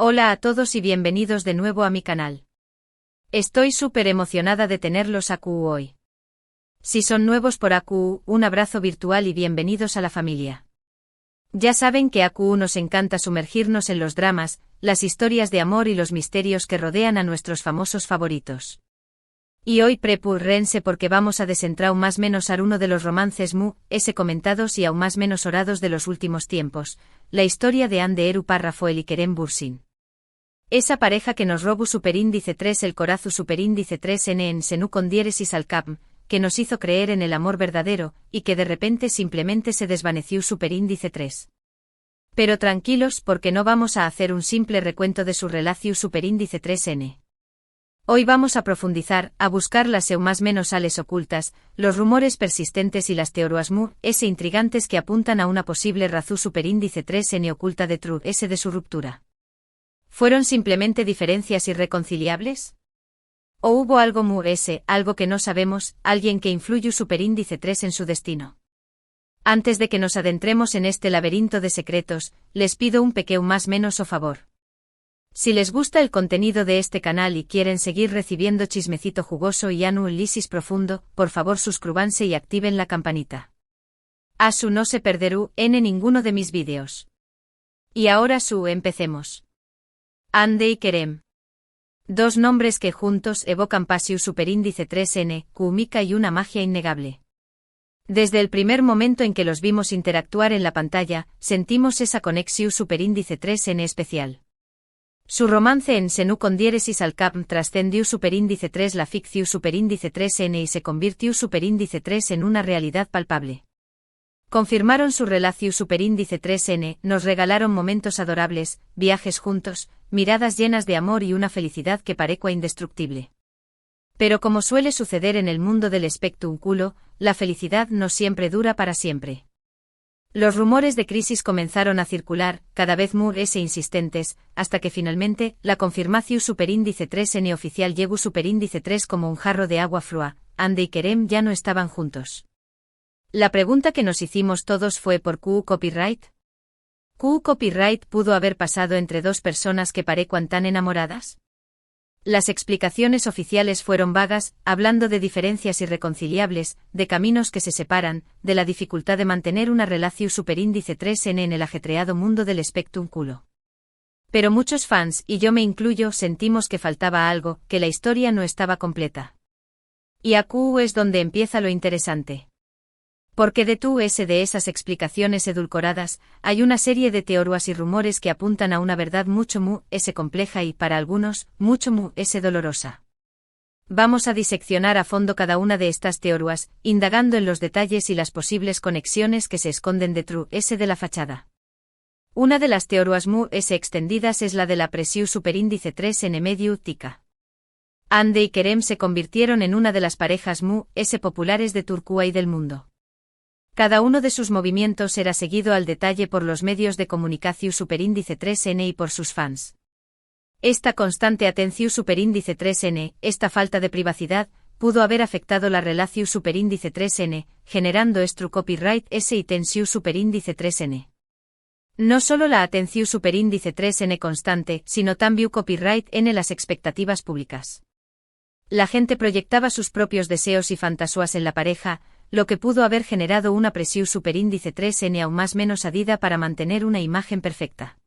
Hola a todos y bienvenidos de nuevo a mi canal. Estoy súper emocionada de tenerlos AQU hoy. Si son nuevos por AQU, un abrazo virtual y bienvenidos a la familia. Ya saben que AQU nos encanta sumergirnos en los dramas, las historias de amor y los misterios que rodean a nuestros famosos favoritos. Y hoy prepúrense porque vamos a desentrar más menos a uno de los romances comentados y aún más menos orados de los últimos tiempos, la historia de Anne de Eru Parrafoel y Kerem Bürsin. Esa pareja que nos robó superíndice 3 el corazu superíndice 3 en Senu con diéresis al cap, que nos hizo creer en el amor verdadero, y que de repente simplemente se desvaneció superíndice 3. Pero tranquilos porque no vamos a hacer un simple recuento de su relación superíndice 3n. Hoy vamos a profundizar, a buscar las más menos ales ocultas, los rumores persistentes y las teorías intrigantes que apuntan a una posible razón superíndice 3n oculta de True S de su ruptura. ¿Fueron simplemente diferencias irreconciliables? ¿O hubo algo algo que no sabemos, alguien que influye superíndice 3 en su destino? Antes de que nos adentremos en este laberinto de secretos, les pido un pequeño más menos o favor. Si les gusta el contenido de este canal y quieren seguir recibiendo chismecito jugoso y análisis profundo, por favor suscríbanse y activen la campanita. Asu no se perderú en ninguno de mis vídeos. Y ahora empecemos. Anne y Kerem. Dos nombres que juntos evocan pasión superíndice 3n, química y una magia innegable. Desde el primer momento en que los vimos interactuar en la pantalla, sentimos esa conexión superíndice 3n especial. Su romance en Senu con diéresis al cap trascendió superíndice 3 la ficción superíndice 3n y se convirtió superíndice 3 en una realidad palpable. Confirmaron su relación superíndice 3n, nos regalaron momentos adorables, viajes juntos, miradas llenas de amor y una felicidad que parecía indestructible. Pero como suele suceder en el mundo del espectáculo, la felicidad no siempre dura para siempre. Los rumores de crisis comenzaron a circular, cada vez más insistentes, hasta que finalmente, la confirmación superíndice 3n oficial llegó superíndice 3 como un jarro de agua fría, Anne y Kerem ya no estaban juntos. La pregunta que nos hicimos todos fue ¿por qué copyright? ¿Qué copyright pudo haber pasado entre dos personas que parecían tan enamoradas? Las explicaciones oficiales fueron vagas, hablando de diferencias irreconciliables, de caminos que se separan, de la dificultad de mantener una relación superíndice 3n en el ajetreado mundo del espectáculo. Pero muchos fans, y yo me incluyo, sentimos que faltaba algo, que la historia no estaba completa. Y AQU es donde empieza lo interesante. Porque de esas explicaciones edulcoradas, hay una serie de teorías y rumores que apuntan a una verdad mucho compleja y, para algunos, mucho dolorosa. Vamos a diseccionar a fondo cada una de estas teorías, indagando en los detalles y las posibles conexiones que se esconden detrás de la fachada. Una de las teorías extendidas es la de la presión superíndice 3n medio tica. Anne y Kerem se convirtieron en una de las parejas populares de Turquía y del mundo. Cada uno de sus movimientos era seguido al detalle por los medios de comunicación superíndice 3n y por sus fans. Esta constante atención superíndice 3n, esta falta de privacidad, pudo haber afectado la relación superíndice 3n, generando copyright y tensión superíndice 3n. No solo la atención superíndice 3n constante, sino también copyright en las expectativas públicas. La gente proyectaba sus propios deseos y fantasías en la pareja, lo que pudo haber generado una presión superíndice 3n aún más menos adida para mantener una imagen perfecta.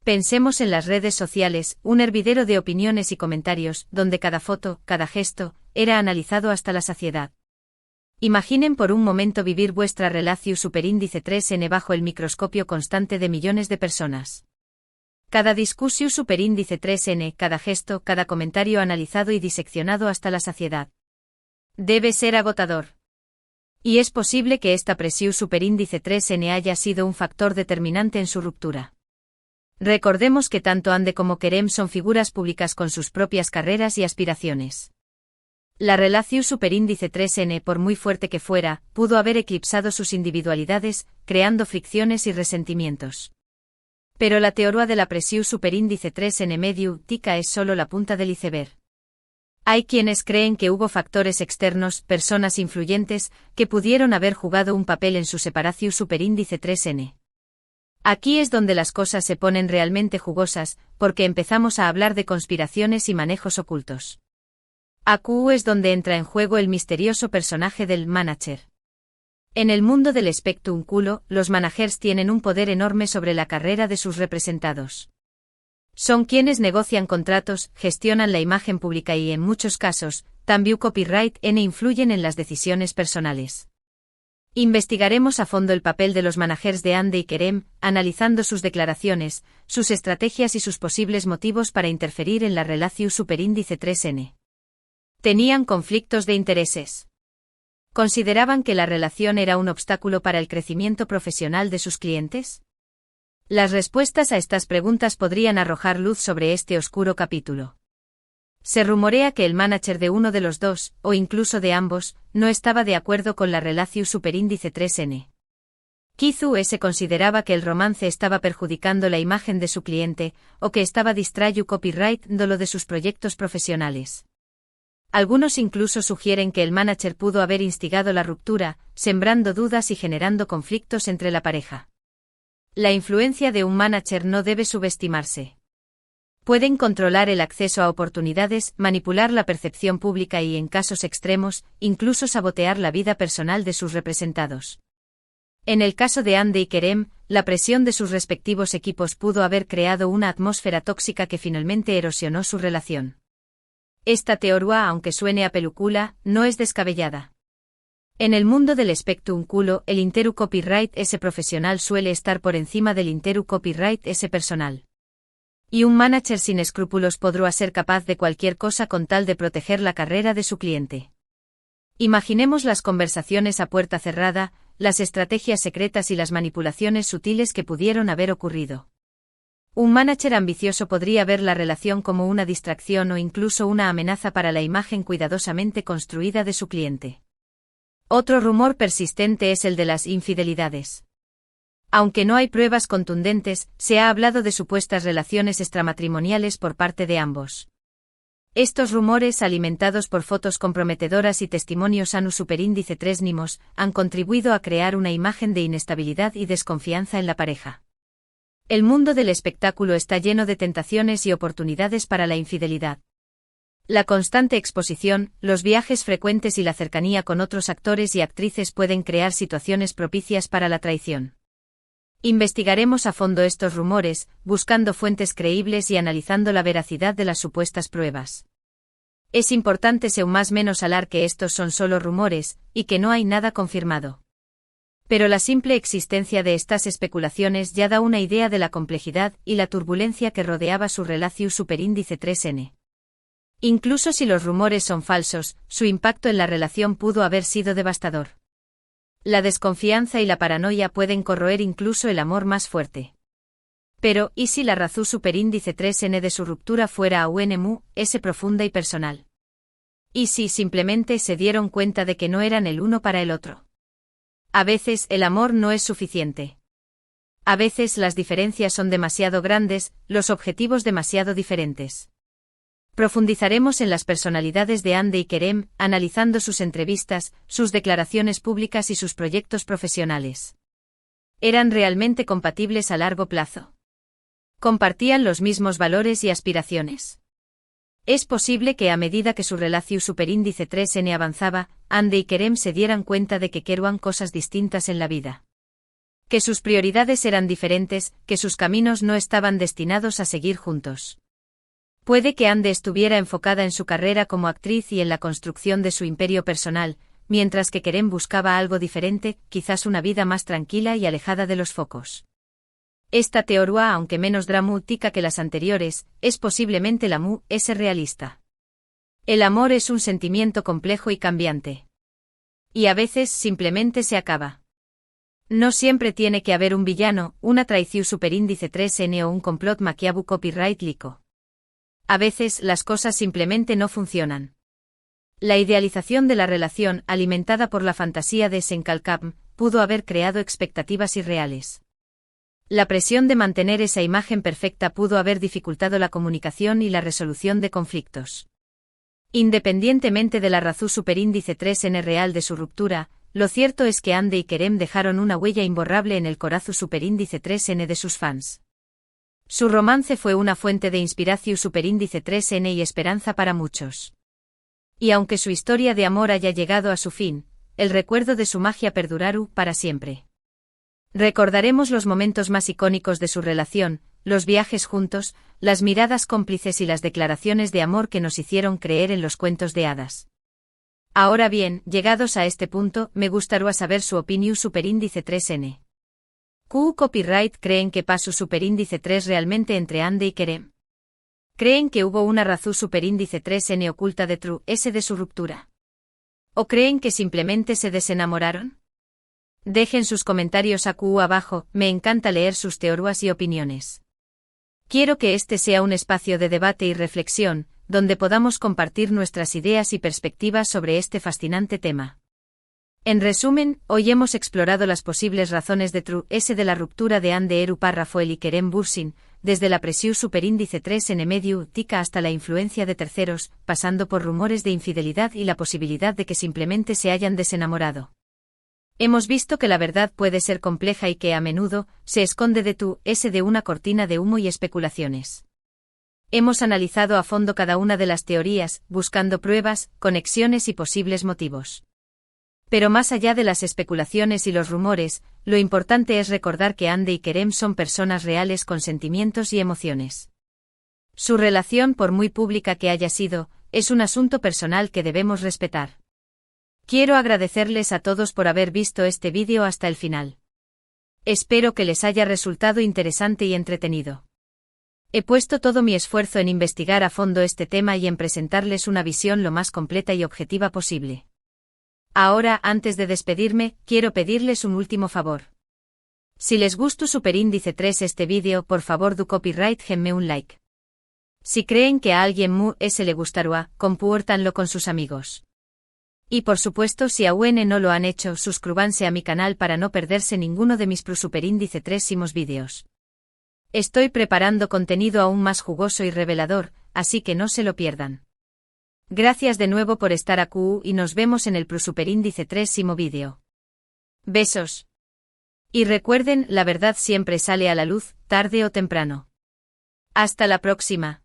Pensemos en las redes sociales, un hervidero de opiniones y comentarios, donde cada foto, cada gesto, era analizado hasta la saciedad. Imaginen por un momento vivir vuestra relación superíndice 3n bajo el microscopio constante de millones de personas. Cada discusión superíndice 3n, cada gesto, cada comentario analizado y diseccionado hasta la saciedad. Debe ser agotador. Y es posible que esta presión superíndice 3n haya sido un factor determinante en su ruptura. Recordemos que tanto Anne como Kerem son figuras públicas con sus propias carreras y aspiraciones. La relación superíndice 3n, por muy fuerte que fuera, pudo haber eclipsado sus individualidades, creando fricciones y resentimientos. Pero la teoría de la presión superíndice 3n medio tica es solo la punta del iceberg. Hay quienes creen que hubo factores externos, personas influyentes, que pudieron haber jugado un papel en su separación superíndice 3n. Aquí es donde las cosas se ponen realmente jugosas, porque empezamos a hablar de conspiraciones y manejos ocultos. Aquí es donde entra en juego el misterioso personaje del manager. En el mundo del espectáculo, los managers tienen un poder enorme sobre la carrera de sus representados. Son quienes negocian contratos, gestionan la imagen pública y, en muchos casos, también copyright influyen en las decisiones personales. Investigaremos a fondo el papel de los managers de Andy y Kerem, analizando sus declaraciones, sus estrategias y sus posibles motivos para interferir en la relación superíndice 3N. ¿Tenían conflictos de intereses? ¿Consideraban que la relación era un obstáculo para el crecimiento profesional de sus clientes? Las respuestas a estas preguntas podrían arrojar luz sobre este oscuro capítulo. Se rumorea que el manager de uno de los dos, o incluso de ambos, no estaba de acuerdo con la relación superíndice 3N. Quizás se consideraba que el romance estaba perjudicando la imagen de su cliente, o que estaba distrayendo copyright lo de sus proyectos profesionales. Algunos incluso sugieren que el manager pudo haber instigado la ruptura, sembrando dudas y generando conflictos entre la pareja. La influencia de un manager no debe subestimarse. Pueden controlar el acceso a oportunidades, manipular la percepción pública y, en casos extremos, incluso sabotear la vida personal de sus representados. En el caso de Andy y Kerem, la presión de sus respectivos equipos pudo haber creado una atmósfera tóxica que finalmente erosionó su relación. Esta teoría, aunque suene a película, no es descabellada. En el mundo del espectáculo, el interu copyright ese profesional suele estar por encima del interu copyright ese personal. Y un manager sin escrúpulos podrá ser capaz de cualquier cosa con tal de proteger la carrera de su cliente. Imaginemos las conversaciones a puerta cerrada, las estrategias secretas y las manipulaciones sutiles que pudieron haber ocurrido. Un manager ambicioso podría ver la relación como una distracción o incluso una amenaza para la imagen cuidadosamente construida de su cliente. Otro rumor persistente es el de las infidelidades. Aunque no hay pruebas contundentes, se ha hablado de supuestas relaciones extramatrimoniales por parte de ambos. Estos rumores, alimentados por fotos comprometedoras y testimonios ANU superíndice 3 NIMOS, han contribuido a crear una imagen de inestabilidad y desconfianza en la pareja. El mundo del espectáculo está lleno de tentaciones y oportunidades para la infidelidad. La constante exposición, los viajes frecuentes y la cercanía con otros actores y actrices pueden crear situaciones propicias para la traición. Investigaremos a fondo estos rumores, buscando fuentes creíbles y analizando la veracidad de las supuestas pruebas. Es importante ser más menos hablar que estos son solo rumores, y que no hay nada confirmado. Pero la simple existencia de estas especulaciones ya da una idea de la complejidad y la turbulencia que rodeaba su relación superíndice 3N. Incluso si los rumores son falsos, su impacto en la relación pudo haber sido devastador. La desconfianza y la paranoia pueden corroer incluso el amor más fuerte. Pero, ¿y si la razón superíndice 3N de su ruptura fuera aún profunda y personal? ¿Y si simplemente se dieron cuenta de que no eran el uno para el otro? A veces el amor no es suficiente. A veces las diferencias son demasiado grandes, los objetivos demasiado diferentes. Profundizaremos en las personalidades de Andy y Kerem, analizando sus entrevistas, sus declaraciones públicas y sus proyectos profesionales. ¿Eran realmente compatibles a largo plazo? ¿Compartían los mismos valores y aspiraciones? Es posible que a medida que su relación superíndice 3N avanzaba, Andy y Kerem se dieran cuenta de que querían cosas distintas en la vida. Que sus prioridades eran diferentes, que sus caminos no estaban destinados a seguir juntos. Puede que Andy estuviera enfocada en su carrera como actriz y en la construcción de su imperio personal, mientras que Kerem buscaba algo diferente, quizás una vida más tranquila y alejada de los focos. Esta teoría, aunque menos dramática que las anteriores, es posiblemente la más realista. El amor es un sentimiento complejo y cambiante. Y a veces simplemente se acaba. No siempre tiene que haber un villano, una traición superíndice 3N o un complot maquiavélico copyright lico. A veces las cosas simplemente no funcionan. La idealización de la relación, alimentada por la fantasía de Senkalkam, pudo haber creado expectativas irreales. La presión de mantener esa imagen perfecta pudo haber dificultado la comunicación y la resolución de conflictos. Independientemente de la razón superíndice 3N real de su ruptura, lo cierto es que Ande y Kerem dejaron una huella imborrable en el corazón superíndice 3N de sus fans. Su romance fue una fuente de inspiración superíndice 3N y esperanza para muchos. Y aunque su historia de amor haya llegado a su fin, el recuerdo de su magia perdurará para siempre. Recordaremos los momentos más icónicos de su relación, los viajes juntos, las miradas cómplices y las declaraciones de amor que nos hicieron creer en los cuentos de hadas. Ahora bien, llegados a este punto, me gustaría saber su opinión superíndice 3N. ¿Q Copyright creen que pasó superíndice 3 realmente entre Ande y Kerem? ¿Creen que hubo una razón superíndice 3N oculta de True S de su ruptura? ¿O creen que simplemente se desenamoraron? Dejen sus comentarios abajo, me encanta leer sus teorías y opiniones. Quiero que este sea un espacio de debate y reflexión, donde podamos compartir nuestras ideas y perspectivas sobre este fascinante tema. En resumen, hoy hemos explorado las posibles razones de True S de la ruptura de Ande Rafael y Kerem Bürsin, desde la presión superíndice 3N medio tica hasta la influencia de terceros, pasando por rumores de infidelidad y la posibilidad de que simplemente se hayan desenamorado. Hemos visto que la verdad puede ser compleja y que a menudo se esconde de True S de una cortina de humo y especulaciones. Hemos analizado a fondo cada una de las teorías, buscando pruebas, conexiones y posibles motivos. Pero más allá de las especulaciones y los rumores, lo importante es recordar que Ande y Kerem son personas reales con sentimientos y emociones. Su relación, por muy pública que haya sido, es un asunto personal que debemos respetar. Quiero agradecerles a todos por haber visto este vídeo hasta el final. Espero que les haya resultado interesante y entretenido. He puesto todo mi esfuerzo en investigar a fondo este tema y en presentarles una visión lo más completa y objetiva posible. Ahora, antes de despedirme, quiero pedirles un último favor. Si les gustó superíndice 3 este vídeo, por favor do copyright denme un like. Si creen que a alguien le gustará, compártanlo con sus amigos. Y por supuesto, si aún no lo han hecho, suscríbanse a mi canal para no perderse ninguno de mis superíndice 3 vídeos. Estoy preparando contenido aún más jugoso y revelador, así que no se lo pierdan. Gracias de nuevo por estar aquí y nos vemos en el superíndice 3 vídeo. Besos. Y recuerden, la verdad siempre sale a la luz, tarde o temprano. Hasta la próxima.